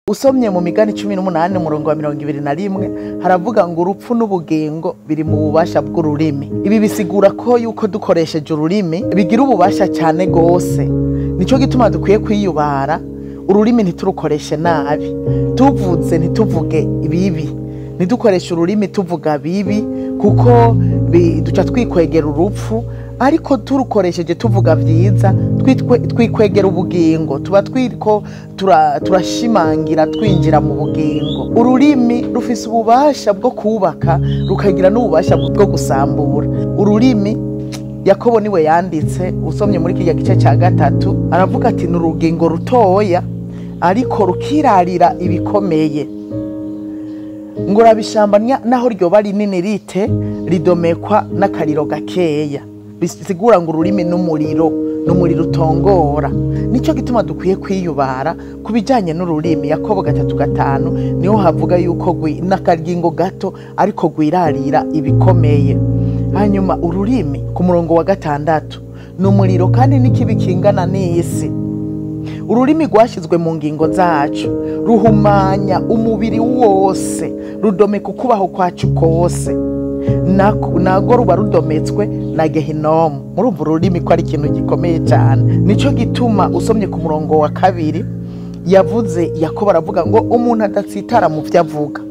Usomye mu migani 18 umurongo wa 21 haravuga ngo urupfu n'ubugingo biri mu bubasha bw'ururimi. Ibi bisigura ko yuko dukoresheje ururimi bigira ububasha cyane gose. Nico gituma dukwiye kwiyubara ururimi ntiturukoreshe nabi. Tuvuze ntituvuge ibibi. Ntidukoreshe ururimi tuvuga bibi kuko duca twikwegera urupfu, ariko turukoresheje tuvuga vyiza twikwegera ubugingo, tuba twiriko turashimangira twinjira mu bugingo. Ururimi rufise ububasha bwo kubaka, rukagira n'ububasha bwo gusambura. Ururimi Yakobo niwe yanditse, usomye muri kiriya gice cya 3 aravuga ati n'urugingo rutoya ariko rukirarira ibikomeye. Ngo rabishamba naho ryoba rinini rite ridomekwa n'akariro gakeya. Bisigura ngo ururimi n'umuriro utongora. Nico gituma dukwiye kwiyubara kubijanye n'ururimi. Yakobo 3:5 niho havuga yuko n'akagingo gato ariko gwirarira ibikomeye. Hanyuma ururimi ku murongo wa 6 n'umuriro kandi n'ikibi kingana n'isi. Ururimi rwashizwe mu ngingo zacu, ruhumanya umubiri wose, rudomeka ukubaho kwacu kose. Nago ruba rudometswe na Gehinomu. Murumva ururimi ko ari ikintu gikomeye cyane. Nico gituma usomye ku murongo wa 2 yavuze Yakobo aravuga ngo umuntu adatsitara mu vyo avuga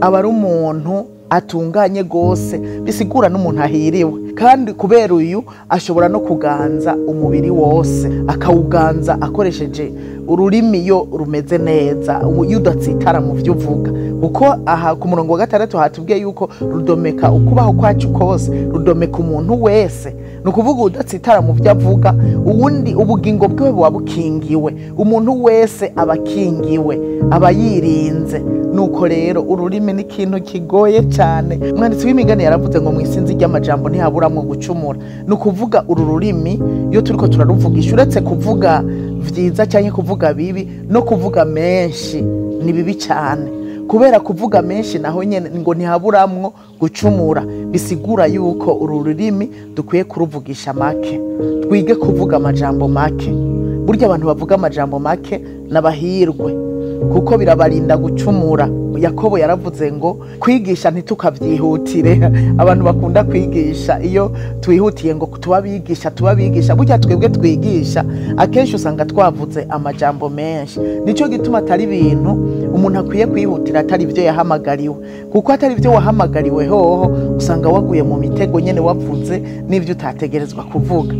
aba ari umuntu atunganye gose, bisigura n'umuntu ahiriwe. Kandi kubera uyu ashobora no kuganza umubiri wose, akawuganza akoresheje ururimi yo rumeze neza, yudatsitara mu vyo uvuga. Uko aha ku murongo wa 6 hatubwiye yuko rudomeka ukubaho kwacu kose, rudomeka umuntu wese. Nukuvuga udatsitara mu vyo avuga, ubundi ubugingo bwe buba bukingiwe. Umuntu wese abakingiwe, abayirinze. Nuko rero ururimi ni ikintu kigoye cyane. Umwanditsi w'imigani yaravuze ngo mwisinzi ry'amajambo ntihaburamo gucumura. Nukuvuga uru rurimi iyo turiko turaruvugisha, uretse kuvuga vyiza cyangwa kuvuga bibi, no kuvuga menshi ni bibi cyane. Kubera kuvuga menshi naho nyene ngo ntihaburamwo gucumura. Bisigura yuko uru rurimi dukwiye kuruvugisha make, twige kuvuga amajambo make. Burya abantu bavuga amajambo make n'abahirwe kuko birabarinda gucumura. Yakobo yaravuze ngo kwigisha ntitukavyihutire. Abantu bakunda kwigisha, iyo twihutiye ngo tubabigisha burya twebwe twigisha akenshi usanga twavuze amajambo menshi. Nico gituma atari ibintu umuntu akwiye kwihutira, atari ivyo yahamagariwe, kuko atari ivyo wahamagariwe hoho usanga waguye mu mitego nyene wavuze n'ivyo utategerezwa kuvuga.